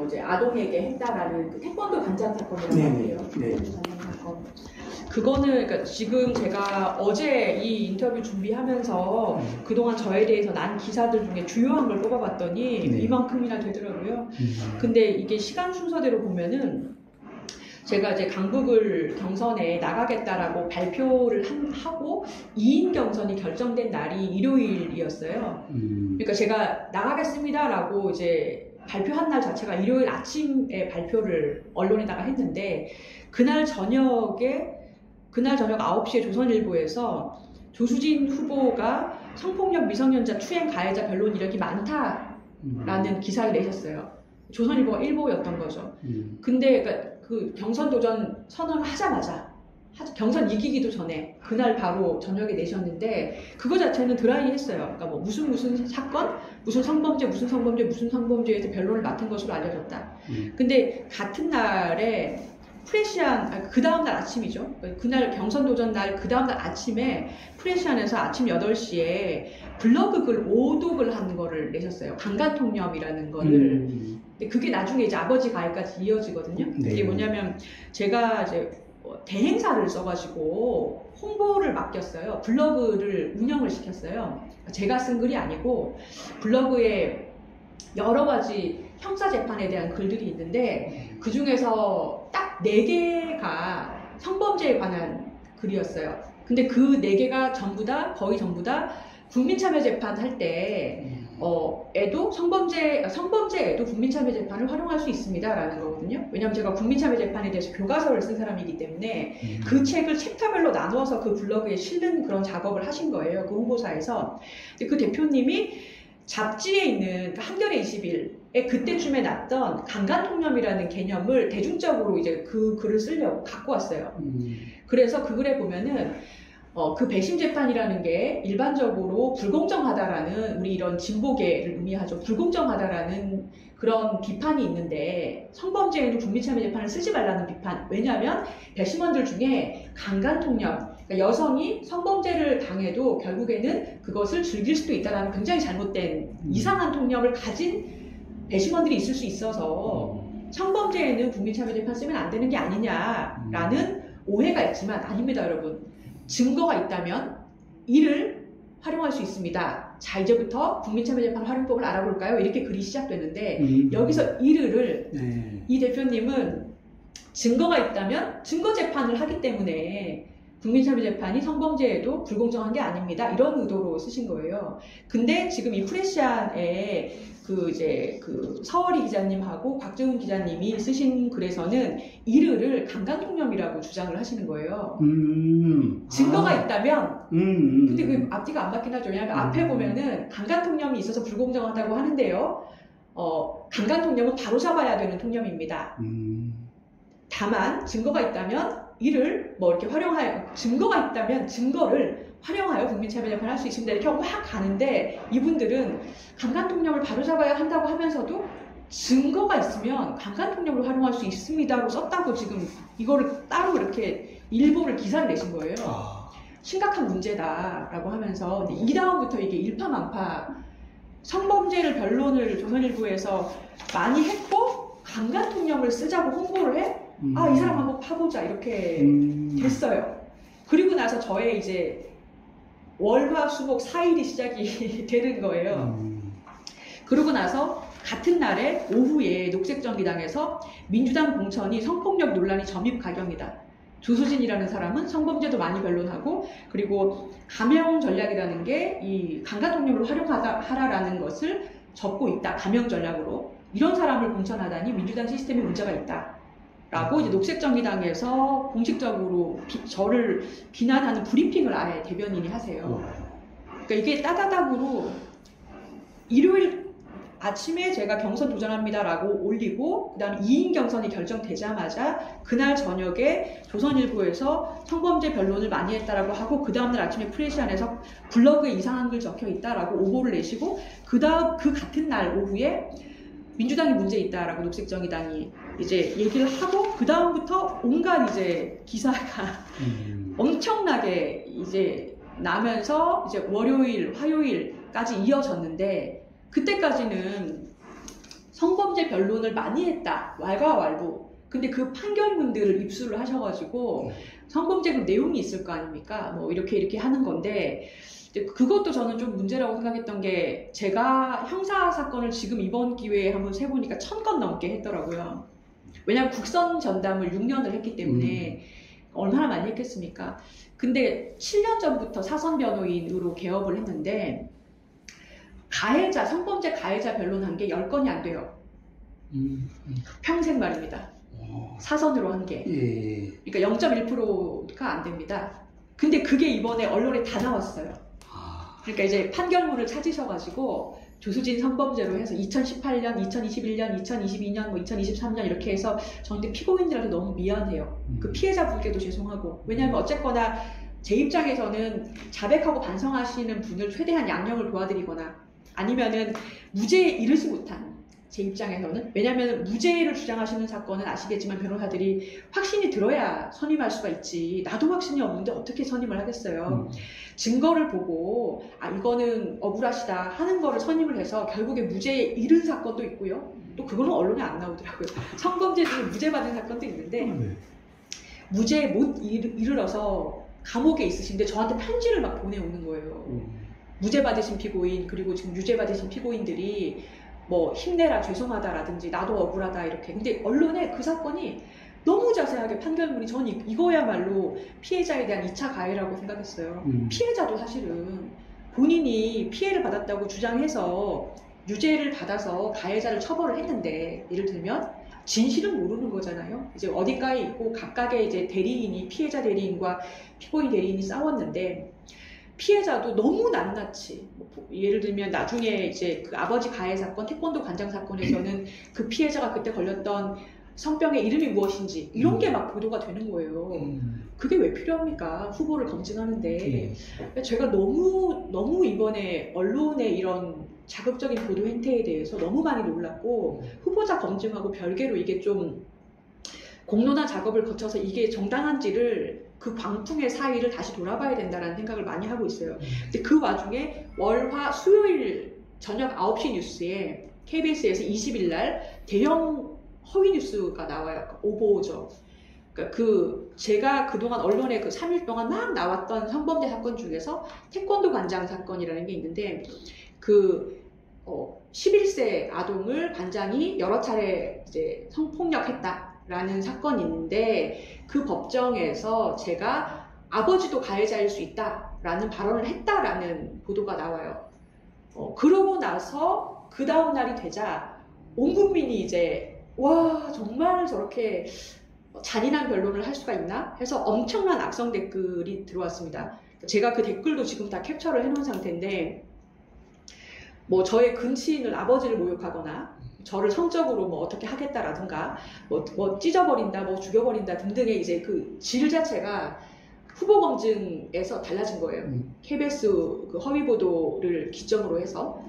이제 아동에게 했다라는 그 태권도 단장 사건이라고 하는데요. 네. 단장 사건. 그거는 그러니까 지금 제가 어제 이 인터뷰 준비하면서 그동안 저에 대해서 난 기사들 중에 주요한 걸 뽑아봤더니 네. 이만큼이나 되더라고요. 근데 이게 시간 순서대로 보면은 제가 이제 강북을 경선에 나가겠다라고 발표를 하고 2인 경선이 결정된 날이 일요일이었어요. 그러니까 제가 나가겠습니다라고 이제 발표한 날 자체가 일요일 아침에 발표를 언론에다가 했는데 그날 저녁 9시에 조선일보에서 조수진 후보가 성폭력 미성년자 추행 가해자 변론 이력이 많다라는 기사를 내셨어요. 조선일보가 일보였던 거죠. 근데 그러니까 그 경선 도전 선언을 하자마자 경선 이기기도 전에 그날 바로 저녁에 내셨는데 그거 자체는 드라이했어요. 그러니까 뭐 무슨 사건, 무슨 성범죄, 무슨 성범죄, 무슨 성범죄에서 변론을 맡은 것으로 알려졌다. 근데 같은 날에 프레시안, 그 다음날 아침이죠. 그날 경선 도전 날 그 다음날 아침에 프레시안에서 아침 8시에 블로그 글 5독을 한 거를 내셨어요. 강간통념이라는 거를. 근데 그게 나중에 이제 아버지 가해까지 이어지거든요. 네. 이게 뭐냐면 제가 이제 대행사를 써가지고 홍보를 맡겼어요. 블로그를 운영을 시켰어요. 제가 쓴 글이 아니고 블로그에 여러 가지 형사재판에 대한 글들이 있는데 그 중에서 딱 4개가 성범죄에 관한 글이었어요. 근데 그 4개가 거의 전부 다 국민참여재판 할 때 애도 성범죄에도 국민참여재판을 활용할 수 있습니다라는 거거든요. 왜냐하면 제가 국민참여재판에 대해서 교과서를 쓴 사람이기 때문에 그 책을 챕터별로 나누어서 그 블로그에 실는 그런 작업을 하신 거예요. 그 홍보사에서. 그 대표님이 잡지에 있는 한겨레 21에 그때쯤에 났던 강간통념이라는 개념을 대중적으로 이제 그 글을 쓰려고 갖고 왔어요. 그래서 그 글에 보면은 그 배심 재판이라는 게 일반적으로 불공정하다라는 우리 이런 진보계를 의미하죠. 불공정하다라는 그런 비판이 있는데 성범죄에는 국민참여 재판을 쓰지 말라는 비판. 왜냐하면 배심원들 중에 강간통념, 그러니까 여성이 성범죄를 당해도 결국에는 그것을 즐길 수도 있다는 굉장히 잘못된 이상한 통념을 가진 배심원들이 있을 수 있어서 성범죄에는 국민참여재판 쓰면 안 되는 게 아니냐라는 오해가 있지만 아닙니다, 여러분. 증거가 있다면 이를 활용할 수 있습니다. 자, 이제부터 국민참여재판 활용법을 알아볼까요? 이렇게 글이 시작되는데 여기서 이를 이 대표님은 증거가 있다면 증거재판을 하기 때문에 국민참여재판이 성범죄에도 불공정한 게 아닙니다. 이런 의도로 쓰신 거예요. 근데 지금 이 프레시안에 그 서월이 기자님하고 곽재훈 기자님이 쓰신 글에서는 이를 강간통념이라고 주장을 하시는 거예요. 증거가 있다면, 근데 그 앞뒤가 안 맞긴 하죠. 왜냐하면 앞에 보면은 강간통념이 있어서 불공정하다고 하는데요. 강간통념은 바로잡아야 되는 통념입니다. 다만 증거가 있다면 이를 뭐 이렇게 증거가 있다면 증거를 활용하여 국민참여재판을 할 수 있습니다. 이렇게 막 가는데 이분들은 강간통념을 바로잡아야 한다고 하면서도 증거가 있으면 강간통념을 활용할 수 있습니다로 썼다고 지금 이거를 따로 이렇게 일보를 기사를 내신 거예요. 심각한 문제다라고 하면서 근데 이 다음부터 이게 일파만파 성범죄를 변론을 조선일보에서 많이 했고 강간통념을 쓰자고 홍보를 해? 이 사람 한번 파보자 이렇게 됐어요. 그리고 나서 저의 이제 월화수목 4일이 시작이 되는 거예요. 그러고 나서 같은 날에 오후에 녹색정의당에서 민주당 공천이 성폭력 논란이 점입 가경이다. 조수진이라는 사람은 성범죄도 많이 변론하고 그리고 감형 전략이라는 게 이 강간통념을 활용하라라는 것을 적고 있다. 감형 전략으로. 이런 사람을 공천하다니 민주당 시스템에 문제가 있다. 라고 이제 녹색정의당에서 공식적으로 저를 비난하는 브리핑을 아예 대변인이 하세요. 그러니까 이게 따다닥으로 일요일 아침에 제가 경선 도전합니다라고 올리고 그 다음에 2인 경선이 결정되자마자 그날 저녁에 조선일보에서 성범죄 변론을 많이 했다라고 하고 그 다음날 아침에 프레시안에서 블로그에 이상한 글 적혀 있다라고 오보를 내시고 그 같은 날 오후에 민주당이 문제 있다라고 녹색정의당이 이제 얘기를 하고 그 다음부터 온갖 이제 기사가 엄청나게 이제 나면서 이제 월요일, 화요일까지 이어졌는데 그때까지는 성범죄 변론을 많이 했다. 왈가왈부. 근데 그 판결문들을 입수를 하셔가지고 성범죄 그 내용이 있을 거 아닙니까? 뭐 이렇게 하는 건데 그것도 저는 좀 문제라고 생각했던 게 제가 형사 사건을 지금 이번 기회에 한번 세보니까 1000건 넘게 했더라고요. 왜냐하면 국선 전담을 6년을 했기 때문에 얼마나 많이 했겠습니까? 근데 7년 전부터 사선 변호인으로 개업을 했는데 가해자, 성범죄 가해자 변론한 게 10건이 안 돼요. 평생 말입니다. 사선으로 한 게. 그러니까 0.1%가 안 됩니다. 근데 그게 이번에 언론에 다 나왔어요. 그러니까 이제 판결문을 찾으셔가지고 조수진 성범죄로 해서 2018년, 2021년, 2022년, 뭐 2023년 이렇게 해서 저한테 피고인들한테 너무 미안해요. 그 피해자분께도 죄송하고. 왜냐하면 어쨌거나 제 입장에서는 자백하고 반성하시는 분을 최대한 양형을 도와드리거나 아니면은 무죄에 이르지 못한 제 입장에서는 왜냐하면 무죄를 주장하시는 사건은 아시겠지만 변호사들이 확신이 들어야 선임할 수가 있지 나도 확신이 없는데 어떻게 선임을 하겠어요. 증거를 보고 아 이거는 억울하시다 하는 거를 선임을 해서 결국에 무죄에 이른 사건도 있고요. 또 그거는 언론에 안 나오더라고요. 성범죄 중에 무죄 받은 사건도 있는데 무죄에 못 이르러서 감옥에 있으신데 저한테 편지를 막 보내오는 거예요. 무죄 받으신 피고인 그리고 지금 유죄 받으신 피고인들이 뭐 힘내라 죄송하다라든지 나도 억울하다 이렇게. 근데 언론에 그 사건이 너무 자세하게 판결문이 전 이거야말로 피해자에 대한 2차 가해라고 생각했어요. 피해자도 사실은 본인이 피해를 받았다고 주장해서 유죄를 받아서 가해자를 처벌을 했는데 예를 들면 진실은 모르는 거잖아요. 이제 어딘가에 있고 각각의 이제 대리인이 피해자 대리인과 피고인 대리인이 싸웠는데 피해자도 너무 낱낱이 예를 들면 나중에 이제 그 아버지 가해 사건 태권도 관장 사건에서는 그 피해자가 그때 걸렸던 성병의 이름이 무엇인지 이런 게 막 보도가 되는 거예요. 그게 왜 필요합니까? 후보를 검증하는데. 제가 너무 이번에 언론의 이런 자극적인 보도 행태에 대해서 너무 많이 놀랐고 후보자 검증하고 별개로 이게 좀 공론화 작업을 거쳐서 이게 정당한지를 그 광풍의 사이를 다시 돌아봐야 된다는 생각을 많이 하고 있어요. 근데 그 와중에 월, 화, 수요일 저녁 9시 뉴스에 KBS에서 20일 날 대형 허위 뉴스가 나와요. 오보죠. 그러니까 제가 그동안 언론에 그 3일 동안 막 나왔던 성범죄 사건 중에서 태권도 관장 사건이라는 게 있는데 11세 아동을 관장이 여러 차례 이제 성폭력했다라는 사건이 있는데 그 법정에서 제가 아버지도 가해자일 수 있다라는 발언을 했다라는 보도가 나와요. 그러고 나서 그 다음 날이 되자 온 국민이 이제 와 정말 저렇게 잔인한 변론을 할 수가 있나 해서 엄청난 악성 댓글이 들어왔습니다. 제가 그 댓글도 지금 다 캡처를 해놓은 상태인데 뭐 저의 근친을 아버지를 모욕하거나 저를 성적으로 뭐 어떻게 하겠다라든가 뭐 찢어버린다 뭐 죽여버린다 등등의 이제 그 질 자체가 후보 검증에서 달라진 거예요. KBS 그 허위 보도를 기점으로 해서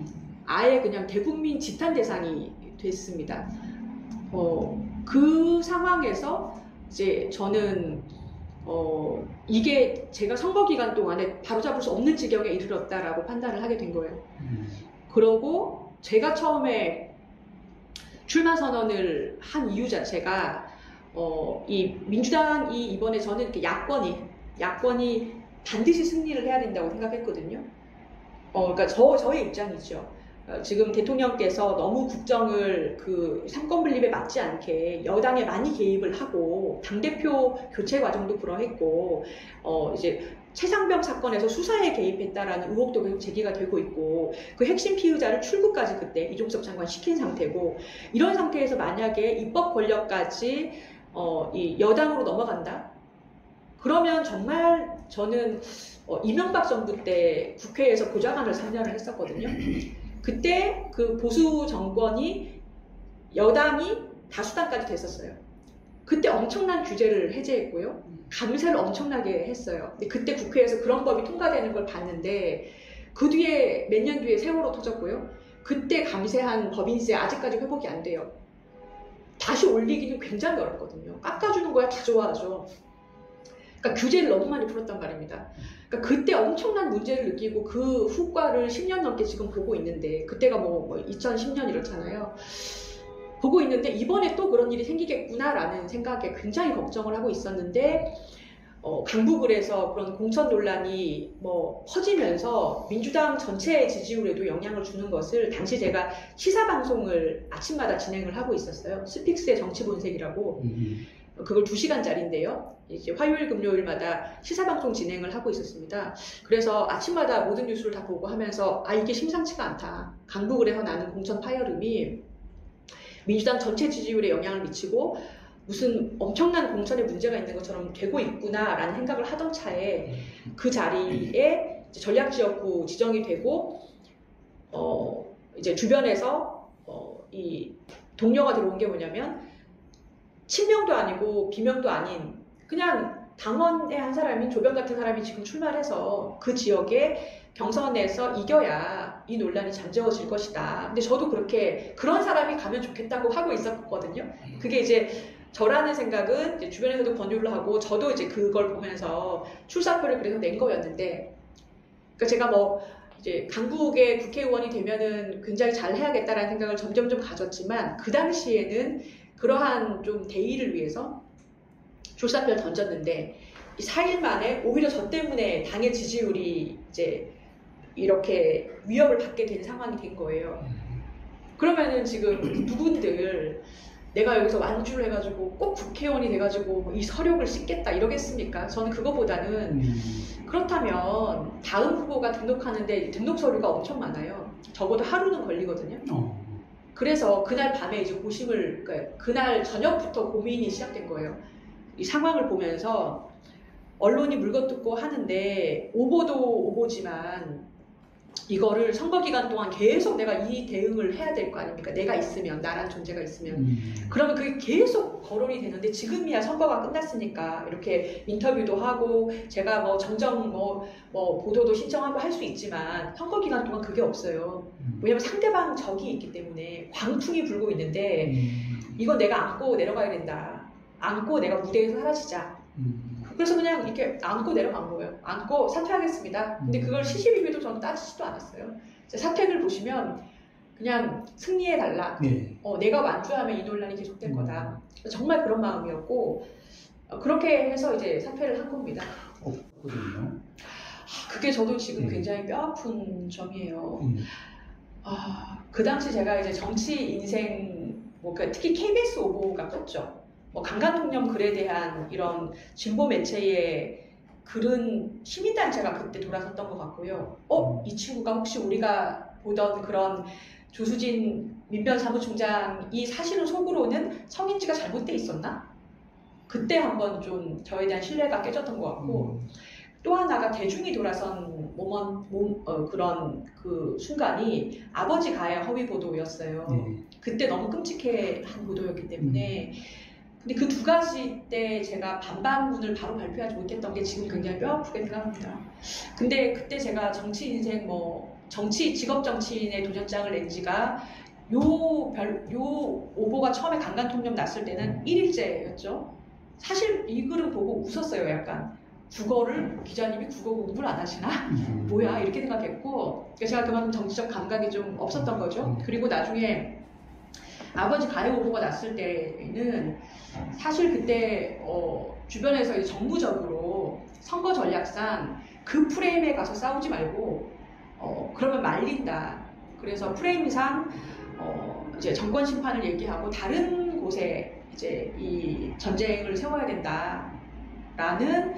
아예 그냥 대국민 지탄 대상이 됐습니다. 그 상황에서 이제 저는 이게 제가 선거 기간 동안에 바로잡을 수 없는 지경에 이르렀다라고 판단을 하게 된 거예요. 그러고 제가 처음에 출마 선언을 한 이유 자체가 이 민주당이 이번에 저는 이렇게 야권이 반드시 승리를 해야 된다고 생각했거든요. 그러니까 저의 입장이죠. 지금 대통령께서 너무 국정을 그 삼권 분립에 맞지 않게 여당에 많이 개입을 하고 당대표 교체 과정도 불허했고 이제 최상병 사건에서 수사에 개입했다라는 의혹도 계속 제기가 되고 있고 그 핵심 피의자를 출구까지 그때 이종석 장관 시킨 상태고 이런 상태에서 만약에 입법 권력까지 이 여당으로 넘어간다? 그러면 정말 저는 이명박 정부 때 국회에서 보좌관을 3년을 했었거든요. 그때 그 보수 정권이 여당이 다수당까지 됐었어요. 그때 엄청난 규제를 해제했고요. 감세를 엄청나게 했어요. 근데 그때 국회에서 그런 법이 통과되는 걸 봤는데 그 뒤에 몇 년 뒤에 세월호 터졌고요. 그때 감세한 법인세 아직까지 회복이 안 돼요. 다시 올리기는 굉장히 어렵거든요. 깎아주는 거야 다 좋아하죠. 그러니까 규제를 너무 많이 풀었단 말입니다. 그러니까 그때 엄청난 문제를 느끼고 그 후과를 10년 넘게 지금 보고 있는데 그때가 뭐 2010년 이렇잖아요. 보고 있는데 이번에 또 그런 일이 생기겠구나라는 생각에 굉장히 걱정을 하고 있었는데 강북을에서 그런 공천 논란이 뭐 퍼지면서 민주당 전체 지지율에도 영향을 주는 것을 당시 제가 시사방송을 아침마다 진행을 하고 있었어요. 스픽스의 정치본색이라고. 그걸 2시간짜리인데요. 이제 화요일, 금요일마다 시사방송 진행을 하고 있었습니다. 그래서 아침마다 모든 뉴스를 다 보고 하면서 이게 심상치가 않다. 강북을에서 나는 공천 파열음이 민주당 전체 지지율에 영향을 미치고 무슨 엄청난 공천에 문제가 있는 것처럼 되고 있구나라는 생각을 하던 차에 그 자리에 전략지역구 지정이 되고 이제 주변에서 이 동료가 들어온 게 뭐냐면 친명도 아니고 비명도 아닌 그냥 당원의 한 사람인 조병 같은 사람이 지금 출마를 해서 그 지역에 경선에서 이겨야 이 논란이 잠재워질 것이다. 근데 저도 그런 사람이 가면 좋겠다고 하고 있었거든요. 그게 이제 저라는 생각은 이제 주변에서도 권유를 하고 저도 이제 그걸 보면서 출사표를 그래서 낸 거였는데, 그러니까 제가 뭐 이제 강북의 국회의원이 되면은 굉장히 잘 해야겠다라는 생각을 점점점 가졌지만 그 당시에는 그러한 좀 대의를 위해서 출사표를 던졌는데 4일 만에 오히려 저 때문에 당의 지지율이 이제 이렇게 위협을 받게 된 상황이 된 거예요. 그러면은 지금 누군들 내가 여기서 완주를 해가지고 꼭 국회의원이 돼가지고 이 서력을 씻겠다 이러겠습니까? 저는 그거보다는 그렇다면 다음 후보가 등록하는데 등록 서류가 엄청 많아요. 적어도 하루는 걸리거든요. 그래서 그날 밤에 이제 그날 저녁부터 고민이 시작된 거예요. 이 상황을 보면서 언론이 물거뜯고 하는데 오보도 오보지만 이거를 선거 기간 동안 계속 내가 이 대응을 해야 될 거 아닙니까? 내가 있으면, 나란 존재가 있으면. 그러면 그게 계속 거론이 되는데 지금이야 선거가 끝났으니까 이렇게 인터뷰도 하고 제가 뭐 정정 뭐 보도도 신청하고 할 수 있지만 선거 기간 동안 그게 없어요. 왜냐면 상대방 적이 있기 때문에 광풍이 불고 있는데 이건 내가 안고 내려가야 된다. 안고 내가 무대에서 사라지자. 그래서 그냥 이렇게 안고 내려간 거예요. 안고 사퇴하겠습니다. 근데 그걸 시시비비도 저는 따지지도 않았어요. 사퇴를 보시면 그냥 승리해달라. 네. 내가 완주하면 이 논란이 계속될 거다. 정말 그런 마음이었고 그렇게 해서 이제 사퇴를 한 겁니다. 없거든요. 그게 저도 지금 굉장히 뼈아픈 점이에요. 그 당시 제가 이제 정치 인생 특히 KBS 오보가 컸죠. 강간통령 글에 대한 이런 진보 매체의 글은 시민단체가 그때 돌아섰던 것 같고요. 이 친구가 혹시 우리가 보던 그런 조수진 민변사무총장이 사실은 속으로는 성인지가 잘못돼 있었나? 그때 한번 좀 저에 대한 신뢰가 깨졌던 것 같고 또 하나가 대중이 돌아선 그런 그 순간이 아버지 가해 허위 보도였어요. 그때 너무 끔찍한 보도였기 때문에 근데 그 2가지 때 제가 반박문을 바로 발표하지 못했던 게 지금 굉장히 뼈아프게 생각합니다. 근데 그때 제가 정치 인생 직업 정치인의 도전장을 낸 지가 요 오보가 처음에 강간통령 났을 때는 1일째였죠. 사실 이 글을 보고 웃었어요. 약간 기자님이 국어 공부를 안 하시나? 뭐야 이렇게 생각했고 제가 그만큼 정치적 감각이 좀 없었던 거죠. 그리고 나중에 아버지 가해 오보가 났을 때는 사실 그때 주변에서 정부적으로 선거 전략상 그 프레임에 가서 싸우지 말고 그러면 말린다. 그래서 프레임상 이제 정권 심판을 얘기하고 다른 곳에 이제 이 전쟁을 세워야 된다라는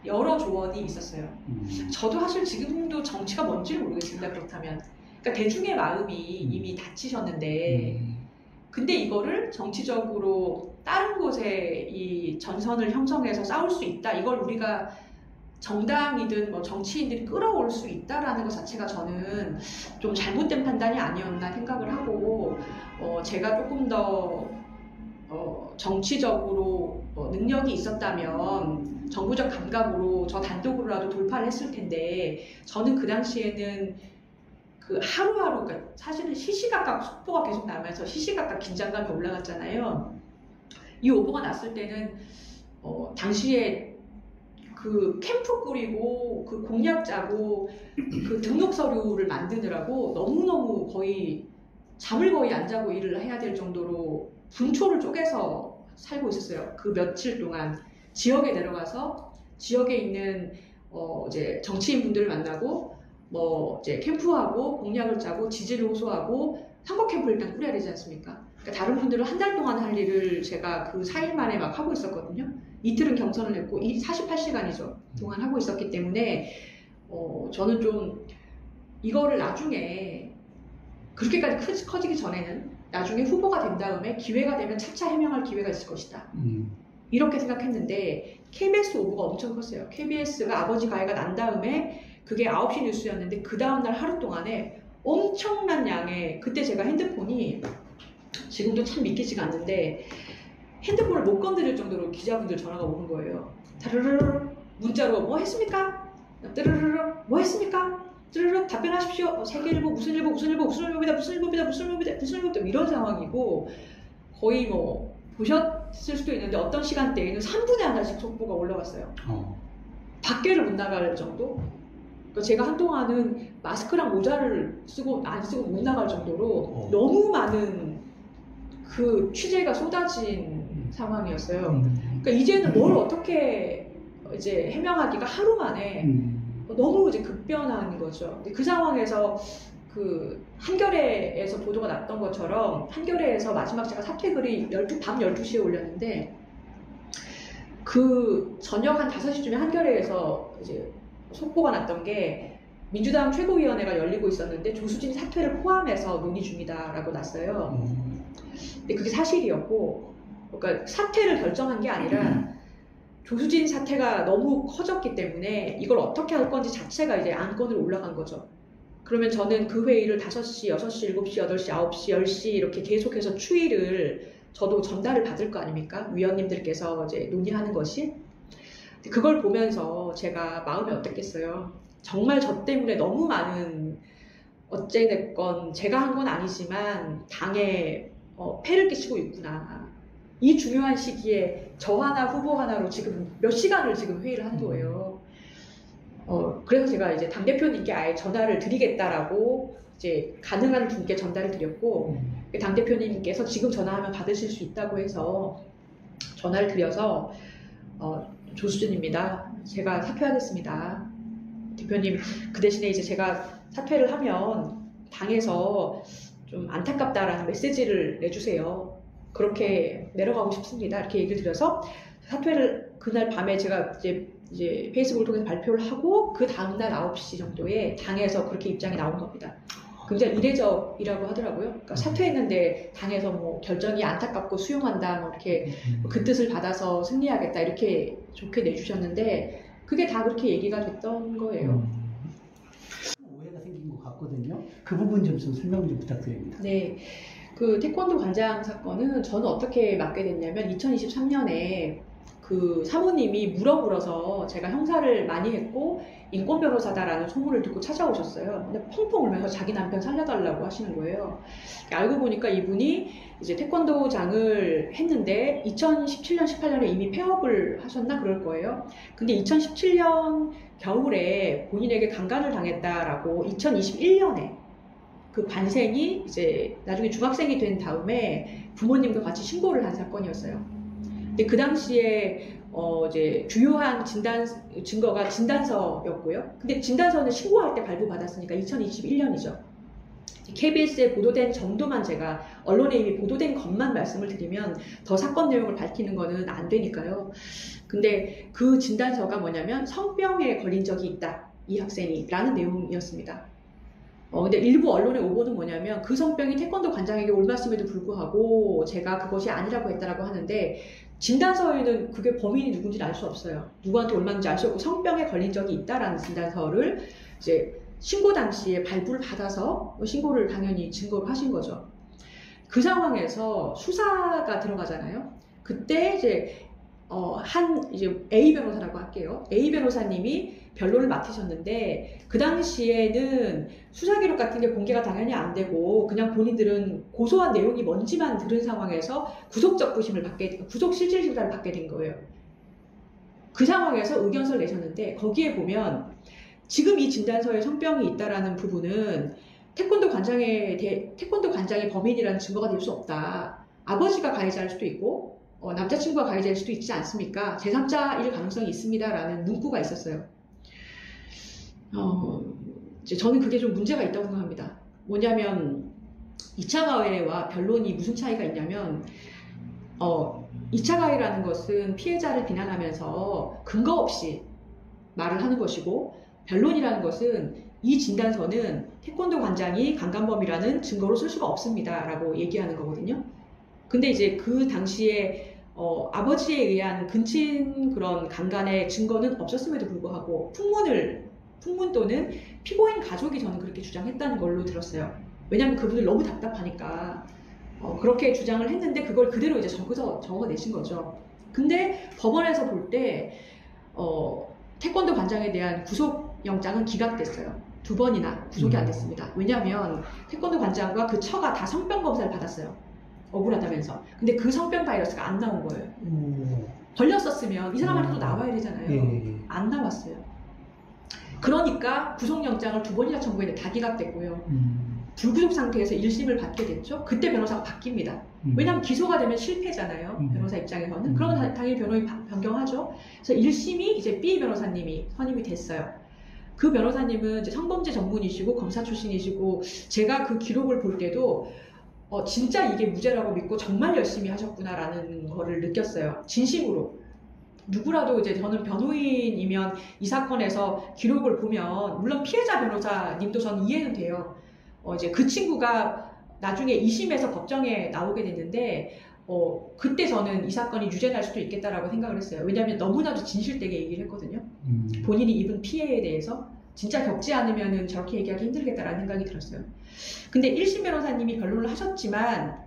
여러 조언이 있었어요. 저도 사실 지금도 정치가 뭔지를 모르겠습니다. 그렇다면 그러니까 대중의 마음이 이미 다치셨는데 근데 이거를 정치적으로 다른 곳에 이 전선을 형성해서 싸울 수 있다. 이걸 우리가 정당이든 정치인들이 끌어올 수 있다라는 것 자체가 저는 좀 잘못된 판단이 아니었나 생각을 하고 제가 조금 더 정치적으로 능력이 있었다면 정부적 감각으로 저 단독으로라도 돌파를 했을 텐데 저는 그 당시에는 그 하루하루 그러니까 사실은 시시각각 속보가 계속 나면서 시시각각 긴장감이 올라갔잖아요. 이 오보가 났을 때는 당시에 그 캠프 꾸리고 그 공약 짜고 그 등록 서류를 만드느라고 너무너무 거의 잠을 거의 안 자고 일을 해야 될 정도로 분초를 쪼개서 살고 있었어요. 그 며칠 동안 지역에 내려가서 지역에 있는 이제 정치인분들을 만나고 뭐 이제 캠프하고 공약을 짜고 지지를 호소하고 선거 캠프를 일단 꾸려야 되지 않습니까? 그러니까 다른 분들은 한 달 동안 할 일을 제가 그 4일 만에 막 하고 있었거든요. 이틀은 경선을 했고 48시간이죠. 동안 하고 있었기 때문에 저는 좀 이거를 나중에 그렇게까지 커지기 전에는 나중에 후보가 된 다음에 기회가 되면 차차 해명할 기회가 있을 것이다. 이렇게 생각했는데 KBS 오보가 엄청 컸어요. KBS가 아버지 가해가 난 다음에 그게 9시 뉴스였는데 그 다음날 하루 동안에 엄청난 양의 그때 제가 핸드폰이 지금도 참 믿기지가 않는데 핸드폰을 못 건드릴 정도로 기자분들 전화가 오는 거예요. 다르르르 문자로 뭐 했습니까? 뜨르르르 뭐 했습니까? 뜨르르 답변하십시오. 세계일보 무슨 일보 무슨 일보 무슨 일보입니다 무슨 일보입니다 무슨 일보입니다 무슨 일보입니다 이런 상황이고 거의 뭐 보셨을 수도 있는데 어떤 시간대에는 3분에 하나씩 속보가 올라갔어요. 밖에를 못 나갈 정도? 그러니까 제가 한동안은 마스크랑 모자를 안 쓰고 못 나갈 정도로 너무 많은 그 취재가 쏟아진 상황이었어요. 그러니까 이제는 뭘 어떻게 이제 해명하기가 하루 만에 너무 이제 급변한 거죠. 근데 그 상황에서 그 한겨레에서 보도가 났던 것처럼 한겨레에서 마지막 제가 사퇴 글이 밤 12시에 올렸는데 그 저녁 한 5시쯤에 한겨레에서 이제 속보가 났던 게 민주당 최고위원회가 열리고 있었는데 조수진 사퇴를 포함해서 논의 중이다라고 났어요. 근데 그게 사실이었고, 그러니까 사퇴를 결정한 게 아니라 조수진 사태가 너무 커졌기 때문에 이걸 어떻게 할 건지 자체가 이제 안건으로 올라간 거죠. 그러면 저는 그 회의를 5시, 6시, 7시, 8시, 9시, 10시 이렇게 계속해서 추이를 저도 전달을 받을 거 아닙니까? 위원님들께서 이제 논의하는 것이. 그걸 보면서 제가 마음이 어땠겠어요. 정말 저 때문에 너무 많은 어찌됐건 제가 한 건 아니지만 당에 폐를 끼치고 있구나. 이 중요한 시기에 저 하나 후보 하나로 지금 몇 시간을 지금 회의를 한 거예요. 그래서 제가 이제 당대표님께 아예 전화를 드리겠다라고 이제 가능한 분께 전달을 드렸고 당대표님께서 지금 전화하면 받으실 수 있다고 해서 전화를 드려서 조수진입니다. 제가 사퇴하겠습니다. 대표님 그 대신에 이제 제가 사퇴를 하면 당에서 좀 안타깝다라는 메시지를 내주세요. 그렇게 내려가고 싶습니다. 이렇게 얘기를 드려서 사퇴를 그날 밤에 제가 이제 페이스북을 통해서 발표를 하고 그 다음날 9시 정도에 당에서 그렇게 입장이 나온 겁니다. 굉장히 이례적이라고 하더라고요. 그러니까 사퇴했는데 당에서 뭐 결정이 안타깝고 수용한다 뭐 이렇게 그 뜻을 받아서 승리하겠다 이렇게 좋게 내주셨는데 그게 다 그렇게 얘기가 됐던 거예요. 오해가 생긴 것 같거든요. 그 부분 좀 설명 좀 부탁드립니다. 네. 그 태권도 관장 사건은 저는 어떻게 맡게 됐냐면 2023년에 그 사모님이 물어서 제가 형사를 많이 했고 인권 변호사다라는 소문을 듣고 찾아오셨어요. 근데 펑펑 울면서 자기 남편 살려달라고 하시는 거예요. 알고 보니까 이분이 이제 태권도장을 했는데 2017년, 18년에 이미 폐업을 하셨나 그럴 거예요. 근데 2017년 겨울에 본인에게 강간을 당했다라고 2021년에 그 관생이 이제 나중에 중학생이 된 다음에 부모님과 같이 신고를 한 사건이었어요. 근데 그 당시에 이제 주요한 증거가 진단서였고요. 근데 진단서는 신고할 때 발부받았으니까 2021년이죠. KBS에 보도된 정도만 제가 언론에 이미 보도된 것만 말씀을 드리면 더 사건 내용을 밝히는 거는 안 되니까요. 근데 그 진단서가 뭐냐면 성병에 걸린 적이 있다. 이 학생이 라는 내용이었습니다. 근데 일부 언론의 오보는 뭐냐면 그 성병이 태권도 관장에게 옮겼음에도 불구하고 제가 그것이 아니라고 했다라고 하는데 진단서에는 그게 범인이 누군지는 알 수 없어요. 누구한테 옮겼는지 알 수 없고 성병에 걸린 적이 있다라는 진단서를 이제 신고 당시에 발부를 받아서 신고를 당연히 증거로 하신 거죠. 그 상황에서 수사가 들어가잖아요. 그때 이제 이제 A 변호사라고 할게요. A 변호사님이 변론을 맡으셨는데 그 당시에는 수사 기록 같은 게 공개가 당연히 안 되고 그냥 본인들은 고소한 내용이 뭔지만 들은 상황에서 구속 실질심사를 받게 된 거예요. 그 상황에서 의견서를 내셨는데 거기에 보면 지금 이 진단서에 성병이 있다라는 부분은 태권도 관장이 범인이라는 증거가 될 수 없다. 아버지가 가해자일 수도 있고 남자친구가 가해자일 수도 있지 않습니까? 제3자일 가능성이 있습니다라는 문구가 있었어요. 저는 그게 좀 문제가 있다고 생각합니다. 뭐냐면 2차 가해와 변론이 무슨 차이가 있냐면 2차 가해라는 것은 피해자를 비난하면서 근거 없이 말을 하는 것이고, 변론이라는 것은 이 진단서는 태권도 관장이 강간범이라는 증거로 쓸 수가 없습니다 라고 얘기하는 거거든요. 근데 이제 그 당시에 아버지에 의한 근친 그런 강간의 증거는 없었음에도 불구하고 풍문 또는 피고인 가족이 저는 그렇게 주장했다는 걸로 들었어요. 왜냐하면 그분들 너무 답답하니까 그렇게 주장을 했는데 그걸 그대로 이제 적어내신 거죠. 근데 법원에서 볼 때 태권도 관장에 대한 구속영장은 기각됐어요. 2번이나 구속이 안 됐습니다. 왜냐하면 태권도 관장과 그 처가 다 성병 검사를 받았어요. 억울하다면서. 근데 그 성병 바이러스가 안 나온 거예요. 걸렸었으면 이 사람한테 또 나와야 되잖아요. 안 나왔어요. 그러니까 구속영장을 2번이나 청구했는데 다 기각됐고요. 불구속 상태에서 1심을 받게 됐죠. 그때 변호사가 바뀝니다. 왜냐하면 기소가 되면 실패잖아요. 변호사 입장에서는. 그러면 당연히 변호인 변경하죠. 그래서 1심이 이제 B 변호사님이 선임이 됐어요. 그 변호사님은 이제 성범죄 전문이시고 검사 출신이시고, 제가 그 기록을 볼 때도 진짜 이게 무죄라고 믿고 정말 열심히 하셨구나라는 거를 느꼈어요. 진심으로. 누구라도 이제 저는 변호인이면 이 사건에서 기록을 보면, 물론 피해자 변호사님도 저는 이해는 돼요. 이제 그 친구가 나중에 2심에서 법정에 나오게 됐는데, 그때 저는 이 사건이 유죄 날 수도 있겠다라고 생각을 했어요. 왜냐하면 너무나도 진실되게 얘기를 했거든요. 본인이 입은 피해에 대해서 진짜 겪지 않으면 저렇게 얘기하기 힘들겠다라는 생각이 들었어요. 근데 1심 변호사님이 변론을 하셨지만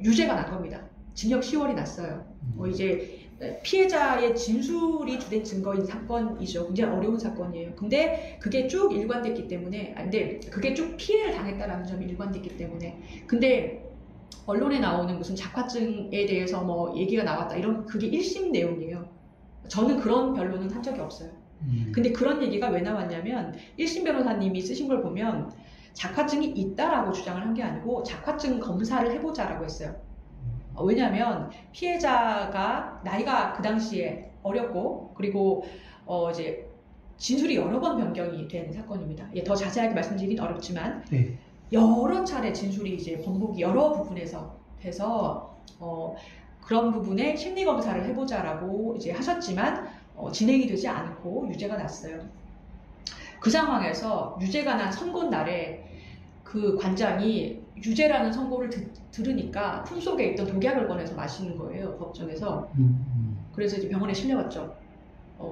유죄가 난 겁니다. 징역 10월이 났어요. 이제 피해자의 진술이 주된 증거인 사건이죠. 굉장히 어려운 사건이에요. 근데 그게 쭉 일관됐기 때문에, 근데 그게 쭉 피해를 당했다라는 점이 일관됐기 때문에. 근데 언론에 나오는 무슨 작화증에 대해서 뭐 얘기가 나왔다, 이런, 그게 1심 내용이에요. 저는 그런 변론은 한 적이 없어요. 근데 그런 얘기가 왜 나왔냐면 1심 변호사님이 쓰신 걸 보면 작화증이 있다라고 주장을 한 게 아니고 작화증 검사를 해보자라고 했어요. 왜냐하면 피해자가 나이가 그 당시에 어렸고, 그리고 이제 진술이 여러 번 변경이 된 사건입니다. 더 자세하게 말씀드리긴 어렵지만 여러 차례 진술이 이제 번복이 여러 부분에서 돼서 그런 부분에 심리 검사를 해보자라고 이제 하셨지만 진행이 되지 않고 유죄가 났어요. 그 상황에서 유죄가 난 선고 날에 그 관장이 유죄라는 선고를 들으니까 품속에 있던 독약을 꺼내서 마시는 거예요, 법정에서. 그래서 이제 병원에 실려갔죠.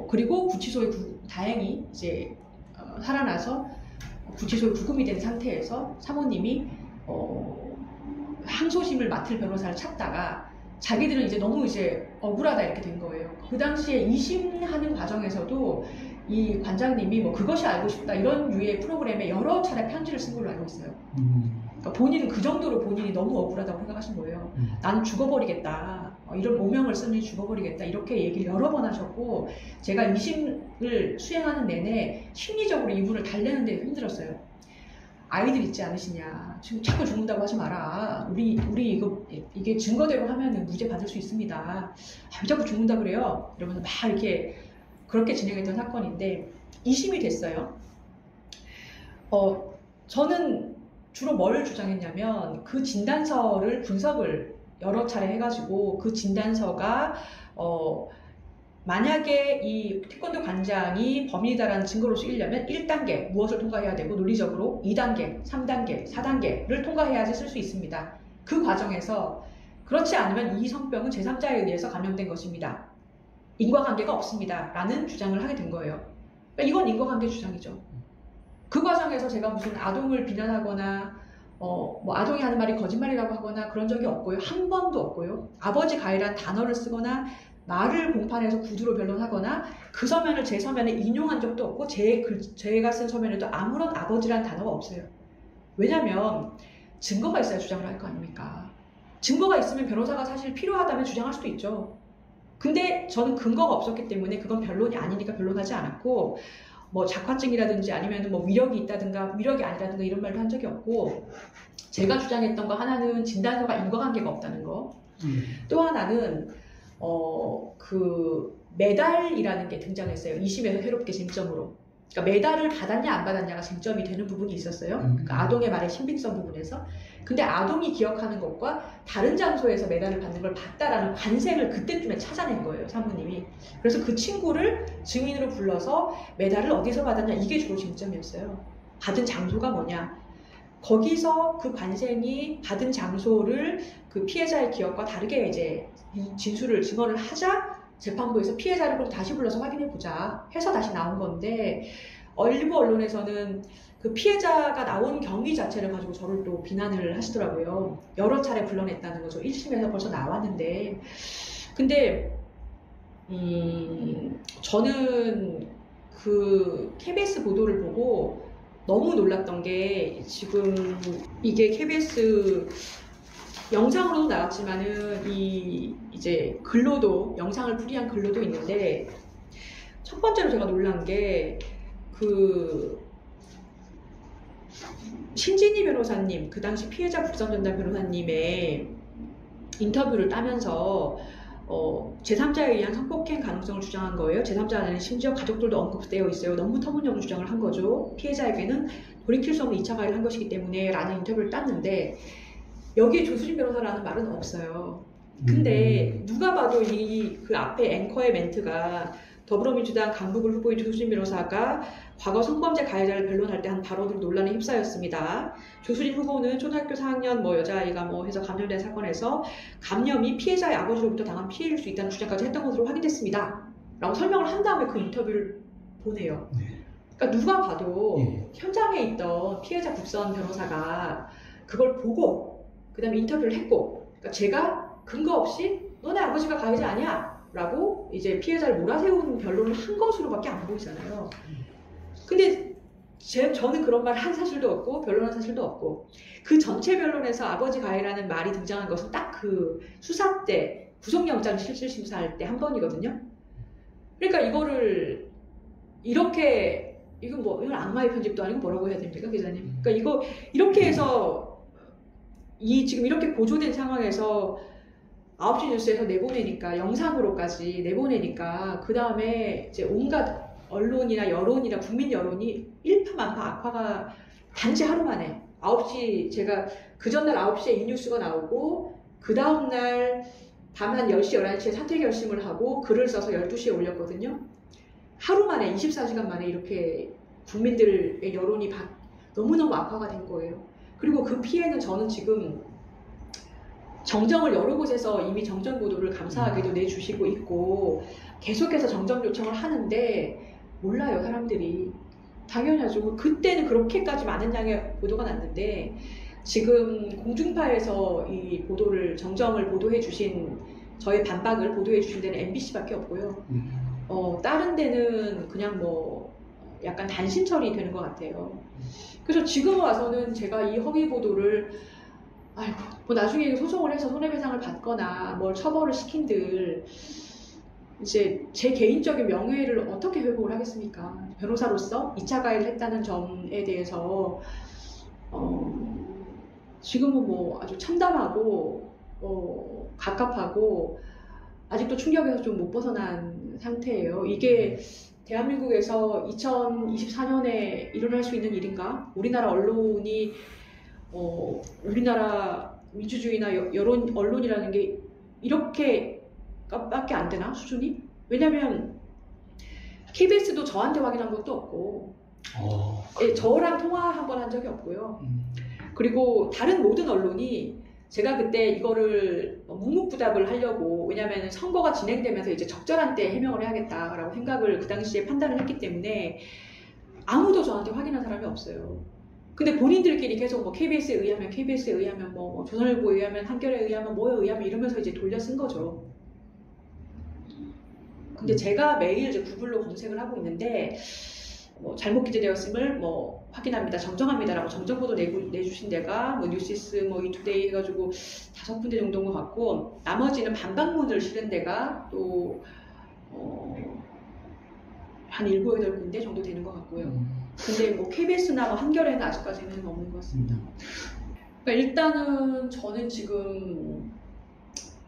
그리고 구치소에 다행히 이제 살아나서 구치소에 구금이 된 상태에서 사모님이 항소심을 맡을 변호사를 찾다가 자기들은 이제 너무 이제 억울하다 이렇게 된 거예요. 그 당시에 2심하는 과정에서도 이 관장님이 뭐 그것이 알고 싶다 이런 류의 프로그램에 여러 차례 편지를 쓴 걸로 알고 있어요. 그러니까 본인은 그 정도로 본인이 너무 억울하다고 생각하신 거예요. 나는 죽어버리겠다. 이런 오명을 쓰니 죽어버리겠다. 이렇게 얘기를 여러 번 하셨고, 제가 2심을 수행하는 내내 심리적으로 이분을 달래는데 힘들었어요. 아이들 있지 않으시냐. 지금 자꾸 죽는다고 하지 마라. 우리 이게 증거대로 하면 무죄 받을 수 있습니다. 왜 자꾸 죽는다 그래요? 이러면서 막 이렇게 그렇게 진행했던 사건인데 2심이 됐어요. 저는 주로 뭘 주장했냐면 그 진단서를 분석을 여러 차례 해가지고 그 진단서가 만약에 이 태권도 관장이 범인이다라는 증거로 쓰이려면 1단계 무엇을 통과해야 되고 논리적으로 2단계, 3단계, 4단계를 통과해야지 쓸 수 있습니다. 그 과정에서 그렇지 않으면 이 성병은 제3자에 의해서 감염된 것입니다. 인과관계가 없습니다. 라는 주장을 하게 된 거예요. 그러니까 이건 인과관계 주장이죠. 그 과정에서 제가 무슨 아동을 비난하거나 뭐 아동이 하는 말이 거짓말이라고 하거나 그런 적이 없고요. 한 번도 없고요. 아버지 가해란 단어를 쓰거나 말을 공판에서 구두로 변론하거나 그 서면을 제 서면에 인용한 적도 없고 제가 쓴 서면에도 아무런 아버지란 단어가 없어요. 왜냐면 증거가 있어야 주장을 할 거 아닙니까? 증거가 있으면 변호사가 사실 필요하다면 주장할 수도 있죠. 근데 저는 근거가 없었기 때문에 그건 변론이 아니니까 변론하지 않았고, 뭐 작화증이라든지 아니면 뭐 위력이 있다든가 위력이 아니라든가 이런 말도 한 적이 없고, 제가 주장했던 거 하나는 진단서가 인과관계가 없다는 거. 또 하나는 그 메달이라는 게 등장했어요. 2심에서 새롭게 쟁점으로. 그러니까 메달을 받았냐 안 받았냐가 쟁점이 되는 부분이 있었어요. 그러니까 아동의 말의 신빙성 부분에서. 근데 아동이 기억하는 것과 다른 장소에서 메달을 받는 걸 봤다라는 관생을 그때쯤에 찾아낸 거예요, 사모님이. 그래서 그 친구를 증인으로 불러서 메달을 어디서 받았냐, 이게 주로 쟁점이었어요. 받은 장소가 뭐냐. 거기서 그 관생이 받은 장소를 그 피해자의 기억과 다르게 이제 진술을 증언을 하자 재판부에서 피해자를 그럼 다시 불러서 확인해보자 해서 다시 나온 건데, 일부 언론에서는 그 피해자가 나온 경위 자체를 가지고 저를 또 비난을 하시더라고요. 여러 차례 불러냈다는 거죠. 1심에서 벌써 나왔는데. 근데 저는 그 KBS 보도를 보고 너무 놀랐던 게, 지금 이게 KBS 영상으로도 나왔지만은 이제 글로도, 영상을 풀이한 글로도 있는데, 첫 번째로 제가 놀란 게 그 신진희 변호사님, 그 당시 피해자 국선전담 변호사님의 인터뷰를 따면서 제3자에 의한 성폭행 가능성을 주장한 거예요. 제3자는 심지어 가족들도 언급되어 있어요. 너무 터무니없는 주장을 한 거죠. 피해자에게는 돌이킬 수 없는 2차 가해를 한 것이기 때문에 라는 인터뷰를 땄는데, 여기에 조수진 변호사라는 말은 없어요. 근데 누가 봐도 그 앞에 앵커의 멘트가 더불어민주당 강북을 후보인 조수진 변호사가 과거 성범죄 가해자를 변론할 때 한 발언으로 논란에 휩싸였습니다. 조수진 후보는 초등학교 4학년 여자아이가 해서 감염된 사건에서 감염이 피해자의 아버지로부터 당한 피해일 수 있다는 주장까지 했던 것으로 확인됐습니다. 라고 설명을 한 다음에 그 인터뷰를 보내요. 그러니까 누가 봐도 현장에 있던 피해자 국선 변호사가 그걸 보고 그 다음에 인터뷰를 했고, 그러니까 제가 근거 없이 너네 아버지가 가해자 아니야? 라고 이제 피해자를 몰아세우는 변론을 한 것으로밖에 안 보이잖아요. 근데 저는 그런 말 한 사실도 없고 변론한 사실도 없고, 그 전체 변론에서 아버지 가해라는 말이 등장한 것은 딱 그 수사 때 구속영장 실질심사할 때 한 번이거든요. 그러니까 이거를 이렇게, 이건 악마의 편집도 아니고 뭐라고 해야 됩니까, 기자님? 그러니까 이거 이렇게 해서 지금 이렇게 고조된 상황에서 9시 뉴스에서 내보내니까, 영상으로까지 내보내니까, 그 다음에 이제 온갖 언론이나 여론이나 국민 여론이 일파만파 악화가 단지 하루 만에 9시, 제가 그 전날 9시에 이 뉴스가 나오고 그 다음날 밤 한 10시, 11시에 사퇴 결심을 하고 글을 써서 12시에 올렸거든요. 하루 만에, 24시간 만에 이렇게 국민들의 여론이 너무너무 악화가 된 거예요. 그리고 그 피해는 저는 지금 정정을 여러 곳에서 이미 정정 보도를 감사하게도 내주시고 있고 계속해서 정정 요청을 하는데 몰라요, 사람들이. 당연하죠. 그때는 그렇게까지 많은 양의 보도가 났는데, 지금 공중파에서 이 보도를, 정정을 보도해 주신, 저의 반박을 보도해 주신 데는 MBC밖에 없고요. 다른 데는 그냥 약간 단신 처리되는 것 같아요. 그래서 지금 와서는 제가 이 허위 보도를 나중에 소송을 해서 손해배상을 받거나 뭘 처벌을 시킨들 이제 제 개인적인 명예를 어떻게 회복을 하겠습니까? 변호사로서 2차 가해를 했다는 점에 대해서 지금은 아주 참담하고 갑갑하고 아직도 충격에서 좀 못 벗어난 상태예요. 이게 대한민국에서 2024년에 일어날 수 있는 일인가? 우리나라 언론이 우리나라 민주주의나 여론 언론이라는 게 이렇게밖에 안 되나, 수준이? 왜냐면 KBS도 저한테 확인한 것도 없고, 저랑 통화 한 번 한 적이 없고요. 그리고 다른 모든 언론이, 제가 그때 이거를 묵묵부답을 하려고, 왜냐면 선거가 진행되면서 이제 적절한 때 해명을 해야겠다라고 생각을 그 당시에 판단을 했기 때문에 아무도 저한테 확인한 사람이 없어요. 근데 본인들끼리 계속 KBS에 의하면, KBS에 의하면, 조선일보에 의하면, 한겨레에 의하면, 뭐에 의하면 이러면서 이제 돌려 쓴 거죠. 근데 제가 매일 이제 구글로 검색을 하고 있는데, 잘못 기재되었음을 확인합니다, 정정합니다라고 정정보도 내주신 데가 뉴시스, 이투데이 해가지고 5군데 정도인 것 같고, 나머지는 반박문을 실은 데가 또 한 7, 8군데 정도 되는 것 같고요. 근데 뭐 KBS나 뭐 한겨레는 아직까지는 없는 것 같습니다. 그러니까 일단은 저는 지금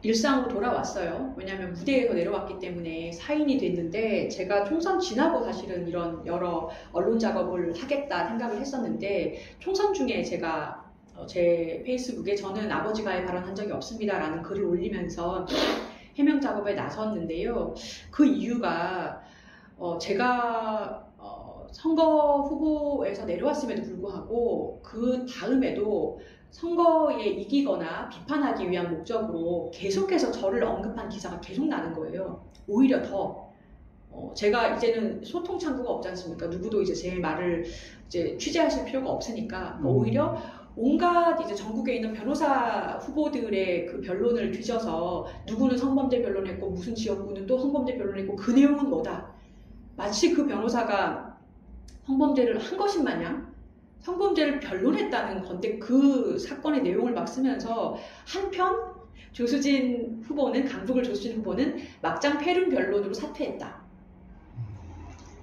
일상으로 돌아왔어요. 왜냐하면 무대에서 내려왔기 때문에 사인이 됐는데, 제가 총선 지나고 사실은 이런 여러 언론 작업을 하겠다 생각을 했었는데, 총선 중에 제가 제 페이스북에 저는 아버지가에 발언한 적이 없습니다 라는 글을 올리면서 해명 작업에 나섰는데요. 그 이유가 제가 선거 후보에서 내려왔음에도 불구하고 그 다음에도 선거에 이기거나 비판하기 위한 목적으로 계속해서 저를 언급한 기사가 계속 나는 거예요. 오히려 더 제가 이제는 소통 창구가 없지 않습니까? 누구도 이제 제 말을 이제 취재하실 필요가 없으니까 오히려 온갖 이제 전국에 있는 변호사 후보들의 그 변론을 뒤져서 누구는 성범죄 변론했고 무슨 지역구는 또 성범죄 변론했고 그 내용은 뭐다. 마치 그 변호사가 성범죄를 한 것인 마냥 성범죄를 변론했다는 건데, 그 사건의 내용을 막 쓰면서 한편 조수진 후보는, 강북을 조수진 후보는 막장 패륜 변론으로 사퇴했다.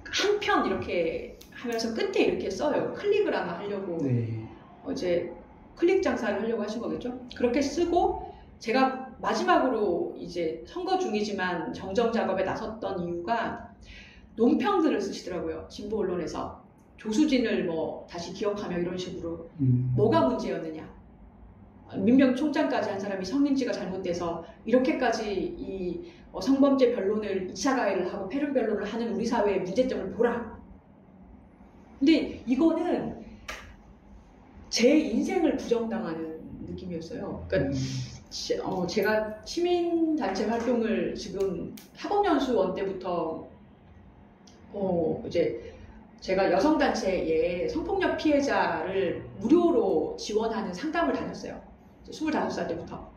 한편 이렇게 하면서 끝에 이렇게 써요. 클릭을 아마 하려고. 네. 이제 클릭 장사를 하려고 하신 거겠죠. 그렇게 쓰고 제가 마지막으로 이제 선거 중이지만 정정 작업에 나섰던 이유가 논평들을 쓰시더라고요. 진보 언론에서. 조수진을 뭐 다시 기억하며 이런 식으로 뭐가 문제였느냐, 민병 총장까지 한 사람이 성인지가 잘못돼서 이렇게까지 이 성범죄 변론을 2차 가해를 하고 패륜 변론을 하는 우리 사회의 문제점을 보라. 근데 이거는 제 인생을 부정당하는 느낌이었어요. 그러니까 제가 시민단체 활동을 지금 학업연수원 때부터 이제 제가 여성단체에 성폭력 피해자를 무료로 지원하는 상담을 다녔어요. 25살 때부터.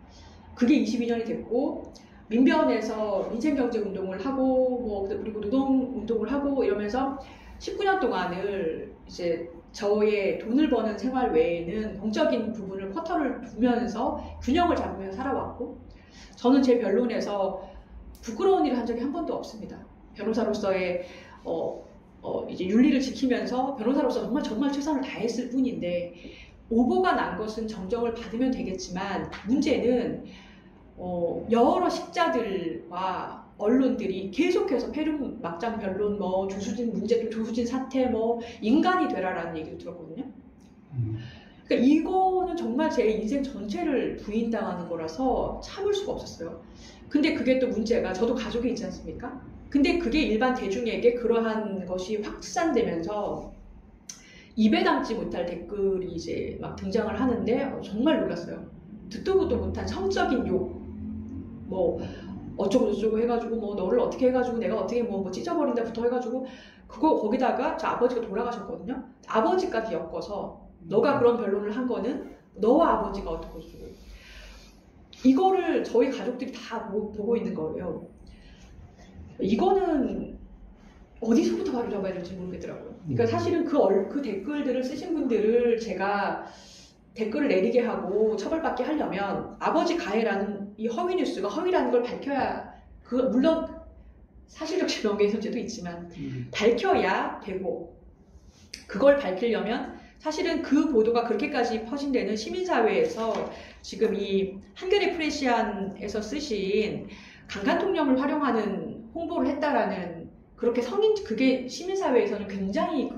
그게 22년이 됐고, 민변에서 민생경제운동을 하고, 뭐, 그리고 노동운동을 하고 이러면서 19년 동안을 이제 저의 돈을 버는 생활 외에는 공적인 부분을 쿼터를 두면서 균형을 잡으면서 살아왔고, 저는 제 변론에서 부끄러운 일을 한 적이 한 번도 없습니다. 변호사로서의 이제 윤리를 지키면서 변호사로서 정말 최선을 다했을 뿐인데, 오보가 난 것은 정정을 받으면 되겠지만, 문제는 여러 식자들과 언론들이 계속해서 패륜 막장 변론, 뭐 조수진 문제, 조수진 사태, 뭐 인간이 되라라는 얘기도 들었거든요. 그러니까 이거는 정말 제 인생 전체를 부인당하는 거라서 참을 수가 없었어요. 근데 그게 또 문제가, 저도 가족이 있지 않습니까? 근데 그게 일반 대중에게 그러한 것이 확산되면서 입에 담지 못할 댓글이 이제 막 등장을 하는데 정말 놀랐어요. 듣도 보도 못한 성적인 욕, 뭐 어쩌고 저쩌고 해가지고 뭐 너를 어떻게 해가지고 내가 어떻게 뭐 찢어버린다부터 해가지고, 그거 거기다가 저 아버지가 돌아가셨거든요. 아버지까지 엮어서 너가 그런 변론을 한 거는 너와 아버지가 어떻고 저쩌고, 이거를 저희 가족들이 다 보고 있는 거예요. 이거는 어디서부터 바로 잡아야 될지 모르겠더라고요. 그러니까 사실은 그 댓글들을 쓰신 분들을 제가 댓글을 내리게 하고 처벌받게 하려면 아버지 가해라는 이 허위 뉴스가 허위라는 걸 밝혀야, 물론 사실적 명예훼손죄도 있지만 밝혀야 되고, 그걸 밝히려면 사실은 그 보도가 그렇게까지 퍼진 데는 시민사회에서 지금 이 한겨레 프레시안에서 쓰신 강간통령을 활용하는 홍보를 했다라는, 그렇게 그게 시민사회에서는 굉장히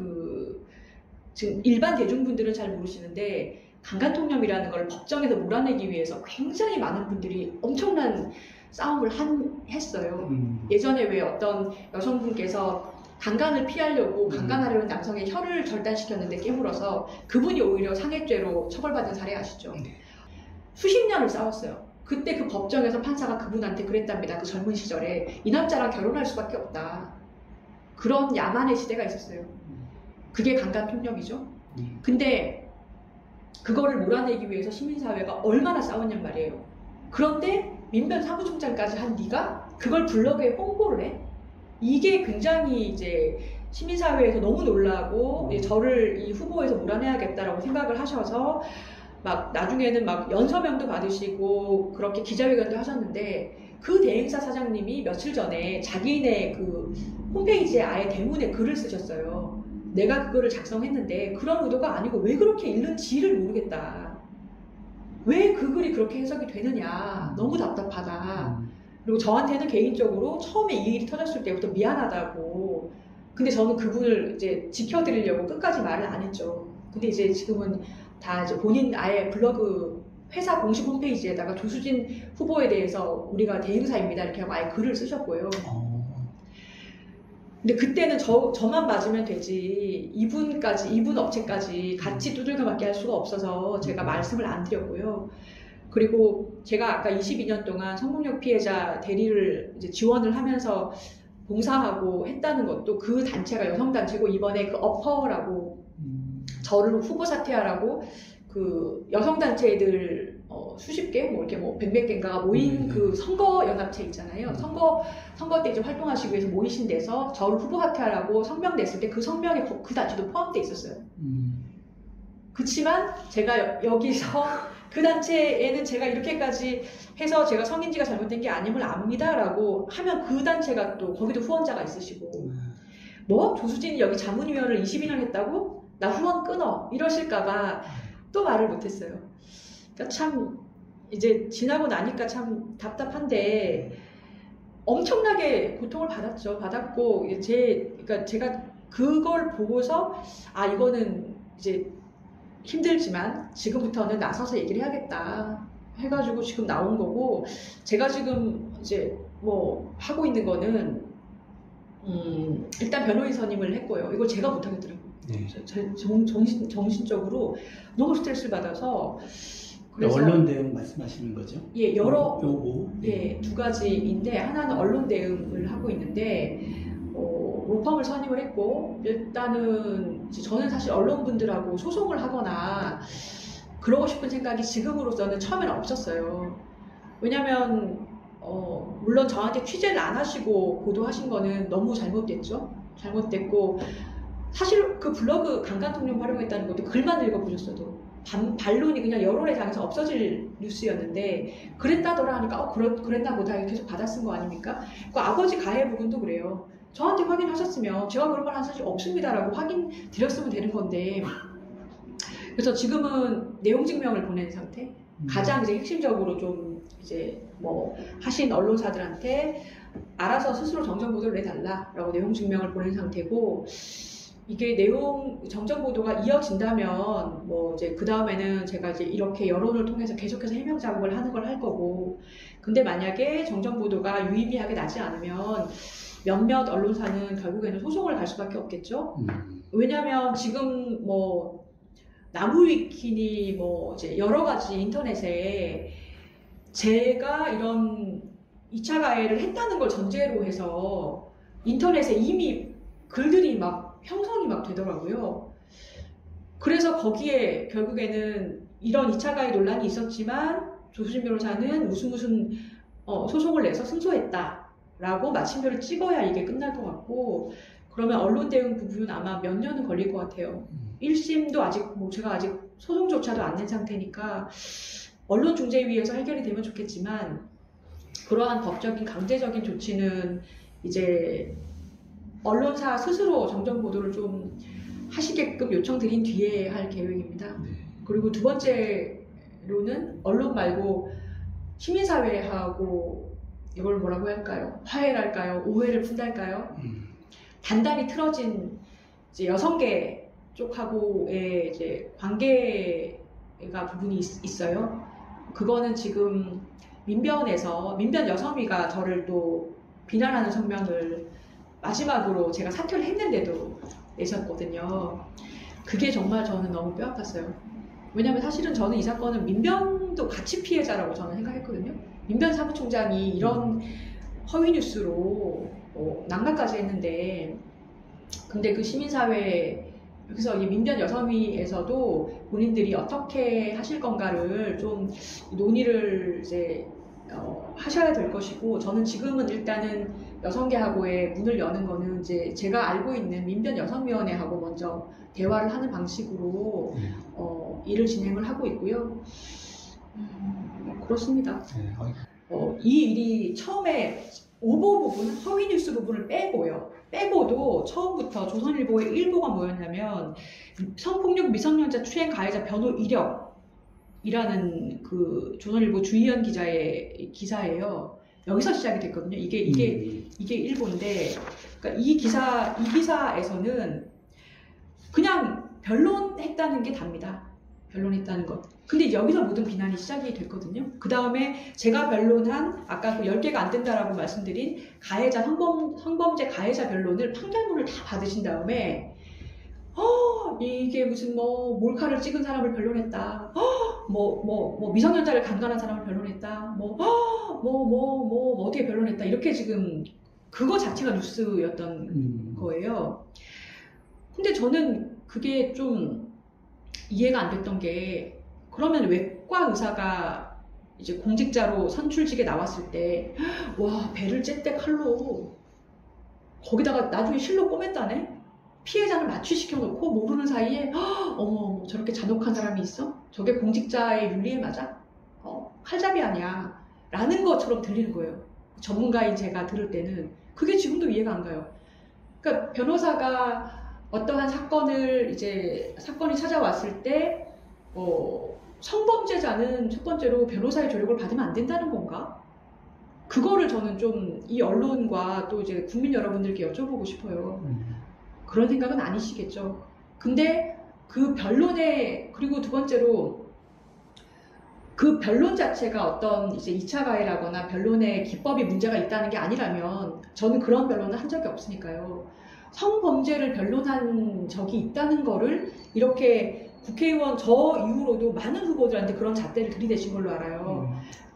지금 일반 대중분들은 잘 모르시는데, 강간통령이라는 걸 법정에서 몰아내기 위해서 굉장히 많은 분들이 엄청난 싸움을 했어요. 예전에 왜 어떤 여성분께서 강간을 피하려고 강간하려는 남성의 혀를 절단시켰는데 깨물어서 그분이 오히려 상해죄로 처벌받은 사례 아시죠? 수십 년을 싸웠어요. 그때 그 법정에서 판사가 그분한테 그랬답니다. 그 젊은 시절에 이 남자랑 결혼할 수밖에 없다. 그런 야만의 시대가 있었어요. 그게 강간통령이죠. 근데 그거를 몰아내기 위해서 시민사회가 얼마나 싸웠냔 말이에요. 그런데 민변 사무총장까지 한 네가 그걸 블로그에 홍보를 해? 이게 굉장히 이제 시민사회에서 너무 놀라고 저를 이 후보에서 몰아내야겠다라고 생각을 하셔서 막 나중에는 막 연서명도 받으시고 그렇게 기자회견도 하셨는데, 그 대행사 사장님이 며칠 전에 자기네 그 홈페이지에 아예 대문에 글을 쓰셨어요. 내가 그거를 작성했는데 그런 의도가 아니고 왜 그렇게 읽는지를 모르겠다. 왜 그 글이 그렇게 해석이 되느냐. 너무 답답하다. 그리고 저한테는 개인적으로 처음에 이 일이 터졌을 때부터 미안하다고. 근데 저는 그분을 이제 지켜드리려고 끝까지 말을 안 했죠. 근데 이제 지금은 다 이제 본인 아예 블로그 회사 공식 홈페이지에다가 조수진 후보에 대해서 우리가 대행사입니다 이렇게 하고 아예 글을 쓰셨고요. 근데 그때는 저만 맞으면 되지 이분 업체까지 같이 두들겨 맞게 할 수가 없어서 제가 말씀을 안 드렸고요. 그리고 제가 아까 22년 동안 성폭력 피해자 대리를 이제 지원을 하면서 봉사하고 했다는 것도 그 단체가 여성단체고 이번에 그 어퍼라고 저를 후보 사퇴하라고 그 여성단체들 수십 개, 뭐 이렇게 뭐 백몇 개인가가 모인 그 선거연합체 있잖아요. 선거 때 이제 활동하시기 위해서 모이신 데서 저를 후보 사퇴하라고 성명 냈을 때 그 성명에 그 단체도 포함되어 있었어요. 그치만 제가 여기서 그 단체에는 제가 이렇게까지 해서 제가 성인지가 잘못된 게 아님을 압니다라고 하면 그 단체가 또 거기도 후원자가 있으시고 뭐 조수진이 여기 자문위원을 22년 했다고? 나 후원 끊어 이러실까봐 또 말을 못했어요. 그러니까 참 이제 지나고 나니까 참 답답한데 엄청나게 고통을 받았고 그러니까 제가 그걸 보고서 아 이거는 이제 힘들지만 지금부터는 나서서 얘기를 해야겠다 해가지고 지금 나온 거고 제가 지금 이제 뭐 하고 있는 거는 일단 변호인 선임을 했고요. 이걸 제가 못하겠더라고요. 정신적으로 너무 스트레스를 받아서 그래서 언론 대응 말씀하시는 거죠? 예, 여러 네. 예, 두 가지인데 하나는 언론 대응을 하고 있는데 로펌을 선임을 했고 일단은 이제 저는 사실 언론분들하고 소송을 하거나 그러고 싶은 생각이 지금으로서는 처음에는 없었어요. 왜냐면 물론 저한테 취재를 안 하시고 보도하신 거는 너무 잘못됐고 사실 그 블로그 강간통령 활용했다는 것도 글만 읽어보셨어도 반론이 그냥 여론의 장에서 없어질 뉴스였는데 그랬다더라 하니까 그랬나 보다 이렇게 계속 받아쓴 거 아닙니까? 그 아버지 가해 부분도 그래요. 저한테 확인하셨으면 제가 그런 말 한 사실 없습니다라고 확인 드렸으면 되는 건데 그래서 지금은 내용 증명을 보낸 상태. 가장 이제 핵심적으로 좀 이제 뭐 하신 언론사들한테 알아서 스스로 정정 보도를 내달라라고 내용 증명을 보낸 상태고 이게 내용 정정 보도가 이어진다면 뭐 이제 그 다음에는 제가 이제 이렇게 여론을 통해서 계속해서 해명 작업을 하는 걸 할 거고 근데 만약에 정정 보도가 유의미하게 나지 않으면 몇몇 언론사는 결국에는 소송을 갈 수밖에 없겠죠. 왜냐하면 지금 뭐 나무위키니 뭐 이제 여러 가지 인터넷에 제가 이런 2차 가해를 했다는 걸 전제로 해서 인터넷에 이미 글들이 막 형성이 막 되더라고요. 그래서 거기에 결국에는 이런 2차 가해 논란이 있었지만 조수진 변호사는 무슨 소송을 내서 승소했다라고 마침표를 찍어야 이게 끝날 것 같고 그러면 언론 대응 부분은 아마 몇 년은 걸릴 것 같아요. 1심도 아직 뭐 제가 아직 소송조차도 안 낸 상태니까 언론중재위에서 해결이 되면 좋겠지만 그러한 법적인 강제적인 조치는 이제 언론사 스스로 정정 보도를 좀 하시게끔 요청드린 뒤에 할 계획입니다. 그리고 두 번째로는 언론 말고 시민사회하고 이걸 뭐라고 할까요? 화해를 할까요? 오해를 푼달까요? 단단히 틀어진 이제 여성계 쪽하고의 이제 관계가 부분이 있어요. 그거는 지금 민변 여성위가 저를 또 비난하는 성명을 마지막으로 제가 사퇴를 했는데도 내셨거든요. 그게 정말 저는 너무 뼈아팠어요. 왜냐면 사실은 저는 이 사건은 민변도 같이 피해자라고 저는 생각했거든요. 민변 사무총장이 이런 허위 뉴스로 난감까지 했는데 근데 그 시민사회 그래서 이 민변 여성위에서도 본인들이 어떻게 하실 건가를 좀 논의를 이제 하셔야 될 것이고 저는 지금은 일단은 여성계하고의 문을 여는 거는 이제 제가 알고 있는 민변 여성위원회하고 먼저 대화를 하는 방식으로 일을 진행을 하고 있고요. 그렇습니다. 이 일이 처음에 오보 부분, 허위 뉴스 부분을 빼고도 처음부터 조선일보의 일보가 뭐였냐면 성폭력 미성년자 추행 가해자 변호 이력이라는 그 조선일보 주희연 기자의 기사예요. 여기서 시작이 됐거든요. 이게 일보인데, 그러니까 이 기사에서는 그냥 변론했다는 게 답니다. 변론했다는 것. 근데 여기서 모든 비난이 시작이 됐거든요. 그 다음에 제가 변론한 아까 그 10개가 안 된다라고 말씀드린 가해자 성범죄 가해자 변론을 판결문을 다 받으신 다음에 이게 무슨 뭐 몰카를 찍은 사람을 변론했다. 미성년자를 강간한 사람을 변론했다. 어떻게 변론했다. 이렇게 지금 그거 자체가 뉴스였던 거예요. 근데 저는 그게 좀 이해가 안 됐던 게, 그러면 외과 의사가 이제 공직자로 선출직에 나왔을 때, 와, 배를 쨌대 칼로. 거기다가 나중에 실로 꼬맸다네? 피해자를 마취시켜놓고 모르는 사이에, 어머, 저렇게 잔혹한 사람이 있어? 저게 공직자의 윤리에 맞아? 칼잡이 아니야. 라는 것처럼 들리는 거예요. 전문가인 제가 들을 때는. 그게 지금도 이해가 안 가요. 그러니까 변호사가 어떠한 사건이 찾아왔을 때, 성범죄자는 첫 번째로 변호사의 조력을 받으면 안 된다는 건가? 그거를 저는 좀 이 언론과 또 이제 국민 여러분들께 여쭤보고 싶어요. 그런 생각은 아니시겠죠. 근데 그 변론에, 그리고 두 번째로 그 변론 자체가 어떤 이제 2차 가해라거나 변론의 기법이 문제가 있다는 게 아니라면 저는 그런 변론을 한 적이 없으니까요. 성범죄를 변론한 적이 있다는 거를 이렇게 국회의원 저 이후로도 많은 후보들한테 그런 잣대를 들이대신 걸로 알아요.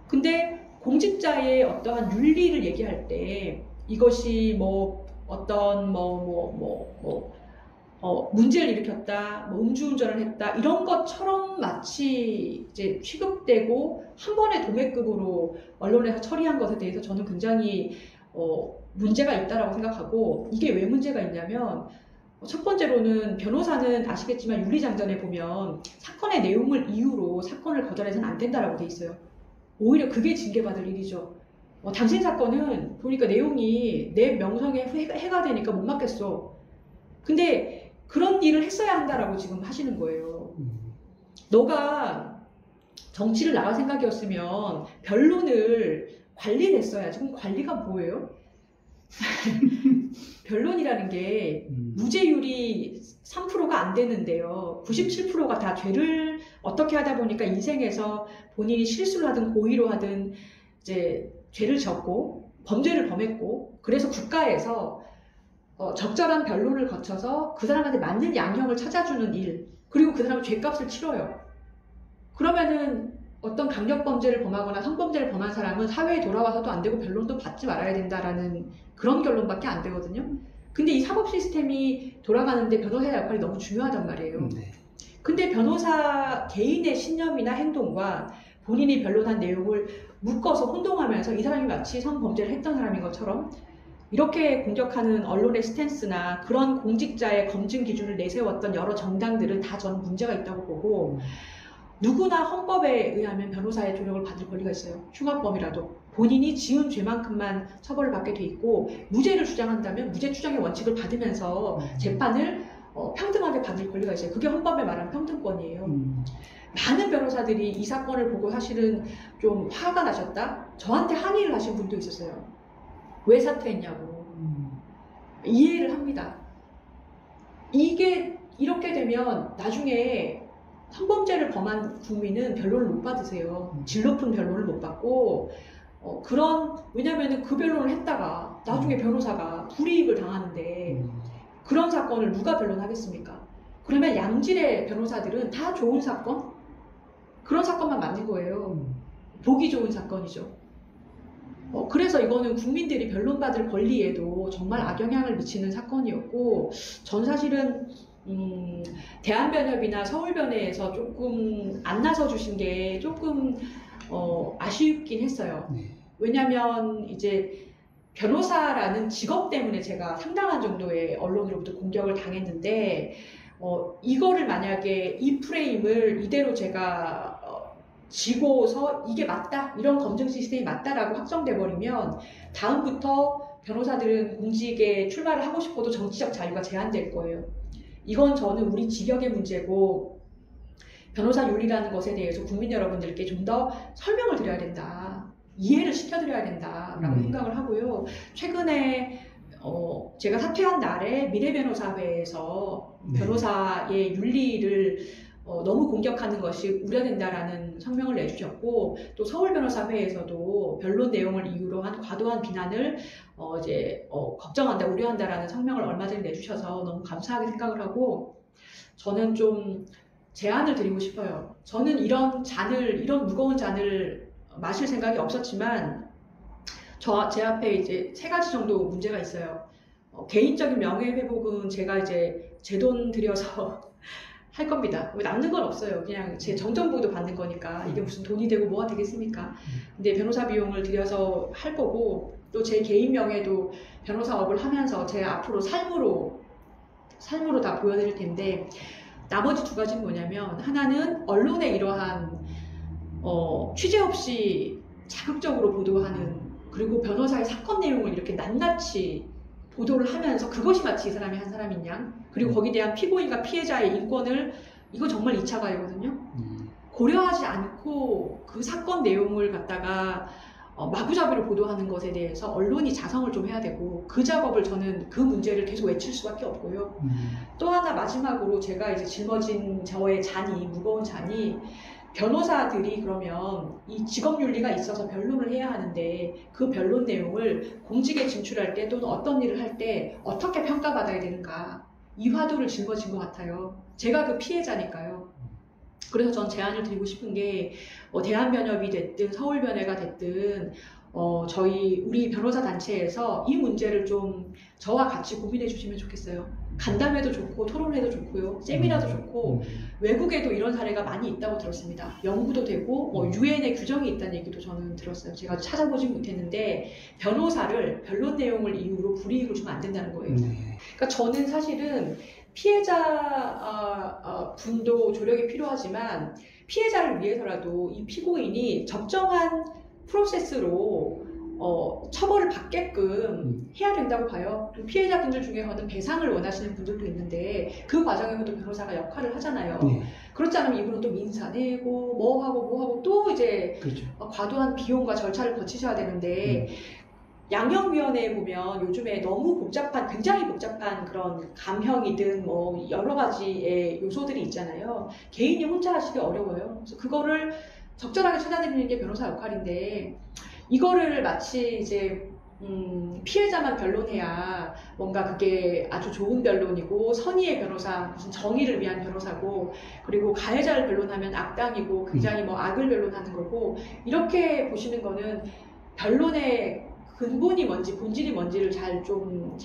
근데 공직자의 어떠한 윤리를 얘기할 때 이것이 뭐 어떤 문제를 일으켰다, 음주운전을 했다, 이런 것처럼 마치 이제 취급되고 한 번에 도매급으로 언론에서 처리한 것에 대해서 저는 굉장히 문제가 있다라고 생각하고, 이게 왜 문제가 있냐면, 첫 번째로는 변호사는 아시겠지만 윤리장전에 보면 사건의 내용을 이유로 사건을 거절해서는 안 된다라고 돼 있어요. 오히려 그게 징계받을 일이죠. 당신 사건은 보니까 내용이 내 명성에 해가 되니까 못 맡겠어. 근데 그런 일을 했어야 한다라고 지금 하시는 거예요. 너가 정치를 나갈 생각이었으면 변론을 관리를 했어야지. 그럼 관리가 뭐예요? 변론이라는 게 무죄율이 3%가 안 되는데요. 97%가 다 죄를 어떻게 하다 보니까 인생에서 본인이 실수를 하든 고의로 하든 이제 죄를 졌고 범죄를 범했고, 그래서 국가에서 적절한 변론을 거쳐서 그 사람한테 맞는 양형을 찾아주는 일, 그리고 그 사람은 죄값을 치러요. 그러면은 어떤 강력범죄를 범하거나 성범죄를 범한 사람은 사회에 돌아와서도 안 되고 변론도 받지 말아야 된다라는 그런 결론밖에 안 되거든요. 근데 이 사법 시스템이 돌아가는데 변호사의 역할이 너무 중요하단 말이에요. 근데 변호사 개인의 신념이나 행동과 본인이 변론한 내용을 묶어서 혼동하면서 이 사람이 마치 성범죄를 했던 사람인 것처럼 이렇게 공격하는 언론의 스탠스나 그런 공직자의 검증 기준을 내세웠던 여러 정당들은 다 저는 문제가 있다고 보고, 누구나 헌법에 의하면 변호사의 조력을 받을 권리가 있어요. 흉악범이라도 본인이 지은 죄만큼만 처벌을 받게 돼 있고, 무죄를 주장한다면 무죄 추정의 원칙을 받으면서 재판을 평등하게 받을 권리가 있어요. 그게 헌법에 말하는 평등권이에요. 많은 변호사들이 이 사건을 보고 사실은 좀 화가 나셨다? 저한테 항의를 하신 분도 있었어요. 왜 사퇴했냐고. 이해를 합니다. 이게 이렇게 되면 나중에 성범죄를 범한 국민은 변론을 못 받으세요. 질 높은 변론을 못 받고, 왜냐면은 그 변론을 했다가 나중에 변호사가 불이익을 당하는데 그런 사건을 누가 변론하겠습니까? 그러면 양질의 변호사들은 다 좋은 사건? 그런 사건만 만든 거예요. 보기 좋은 사건이죠. 그래서 이거는 국민들이 변론받을 권리에도 정말 악영향을 미치는 사건이었고, 전 사실은 대한변협이나 서울변회에서 조금 안 나서 주신 게 조금 아쉽긴 했어요. 왜냐면 이제 변호사라는 직업 때문에 제가 상당한 정도의 언론으로부터 공격을 당했는데, 이거를 만약에 이 프레임을 이대로 제가 지고서 이게 맞다, 이런 검증 시스템이 맞다라고 확정돼 버리면 다음부터 변호사들은 공직에 출마를 하고 싶어도 정치적 자유가 제한될 거예요. 이건 저는 우리 직역의 문제고 변호사 윤리라는 것에 대해서 국민 여러분들께 좀 더 설명을 드려야 된다, 이해를 시켜드려야 된다라고 생각을 하고요. 최근에 제가 사퇴한 날에 미래변호사회에서 변호사의 윤리를 너무 공격하는 것이 우려된다라는 성명을 내주셨고, 또 서울변호사회에서도 변론 내용을 이유로 한 과도한 비난을 걱정한다, 우려한다라는 성명을 얼마 전에 내주셔서 너무 감사하게 생각을 하고, 저는 좀 제안을 드리고 싶어요. 저는 이런 무거운 잔을 마실 생각이 없었지만 제 앞에 이제 3가지 정도 문제가 있어요. 개인적인 명예회복은 제가 이제 제 돈 들여서 할 겁니다. 남는 건 없어요. 그냥 제 정정보도 받는 거니까 이게 무슨 돈이 되고 뭐가 되겠습니까? 근데 변호사 비용을 들여서 할 거고, 또 제 개인 명예도 변호사업을 하면서 제 앞으로 삶으로 다 보여드릴 텐데, 나머지 2가지는 뭐냐면, 하나는 언론의 이러한 취재 없이 자극적으로 보도하는, 그리고 변호사의 사건 내용을 이렇게 낱낱이 보도를 하면서 그것이 마치 이 사람이 한 사람인 양, 그리고 거기에 대한 피고인과 피해자의 인권을, 이거 정말 2차 가해거든요. 고려하지 않고 그 사건 내용을 갖다가 마구잡이로 보도하는 것에 대해서 언론이 자성을 좀 해야 되고, 그 작업을 저는 그 문제를 계속 외칠 수밖에 없고요. 또 하나 마지막으로 제가 이제 짊어진 저의 무거운 잔이, 변호사들이 그러면 이 직업윤리가 있어서 변론을 해야 하는데 그 변론 내용을 공직에 진출할 때 또는 어떤 일을 할 때 어떻게 평가받아야 되는가, 이 화두를 짊어진 것 같아요. 제가 그 피해자니까요. 그래서 전 제안을 드리고 싶은 게, 대한변협이 됐든 서울변회가 됐든 우리 변호사 단체에서 이 문제를 좀 저와 같이 고민해 주시면 좋겠어요. 간담회도 좋고 토론회도 좋고요, 세미나도 좋고, 외국에도 이런 사례가 많이 있다고 들었습니다. 연구도 되고 유엔의 규정이 있다는 얘기도 저는 들었어요. 제가 찾아보진 못했는데 변호사를 변론 내용을 이유로 불이익을 주면 안 된다는 거예요. 그러니까 저는 사실은 피해자 분도 조력이 필요하지만 피해자를 위해서라도 이 피고인이 적정한 프로세스로 처벌을 받게끔 해야 된다고 봐요. 그리고 피해자분들 중에서는 배상을 원하시는 분들도 있는데 그 과정에서도 변호사가 역할을 하잖아요. 그렇지 않으면 이분은 또 민사 내고 뭐하고 또 이제 그렇죠. 과도한 비용과 절차를 거치셔야 되는데, 양형위원회에 보면 요즘에 너무 굉장히 복잡한 그런 감형이든 뭐 여러 가지의 요소들이 있잖아요. 개인이 혼자 하시기 어려워요. 그래서 그거를 적절하게 찾아내는 게 변호사 역할인데, 이거를 마치 이제 피해자만 변론해야 뭔가 그게 아주 좋은 변론이고 선의의 변호사, 무슨 정의를 위한 변호사고, 그리고 가해자를 변론하면 악당이고 굉장히 악을 변론하는 거고, 이렇게 보시는 거는 변론의 근본이 뭔지 본질이 뭔지를 잘못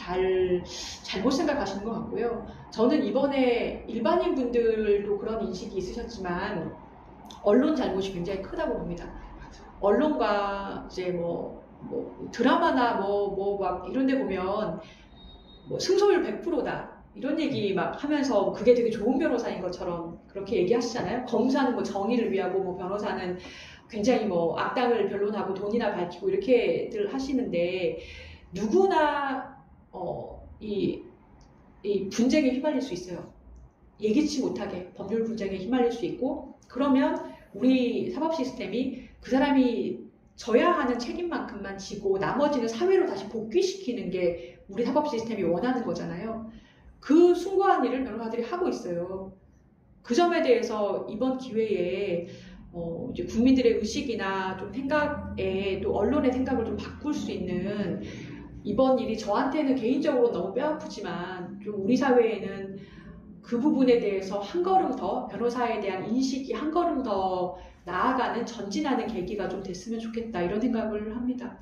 생각하시는 것 같고요. 저는 이번에 일반인 분들도 그런 인식이 있으셨지만 언론 잘못이 굉장히 크다고 봅니다. 언론과 이제 드라마나 막 이런 데 보면 승소율 100%다 이런 얘기 막 하면서 그게 되게 좋은 변호사인 것처럼 그렇게 얘기하시잖아요. 검사는 정의를 위하고 변호사는 굉장히 악당을 변론하고 돈이나 밝히고 이렇게들 하시는데, 누구나 이 분쟁에 휘말릴 수 있어요. 예기치 못하게 법률 분쟁에 휘말릴 수 있고, 그러면 우리 사법 시스템이 그 사람이 져야 하는 책임만큼만 지고 나머지는 사회로 다시 복귀시키는 게 우리 사법 시스템이 원하는 거잖아요. 그 숭고한 일을 변호사들이 하고 있어요. 그 점에 대해서 이번 기회에 이제 국민들의 의식이나 좀 생각에, 또 언론의 생각을 좀 바꿀 수 있는, 이번 일이 저한테는 개인적으로 너무 뼈아프지만 좀 우리 사회에는 그 부분에 대해서 한 걸음 더, 변호사에 대한 인식이 한 걸음 더 나아가는, 전진하는 계기가 좀 됐으면 좋겠다, 이런 생각을 합니다.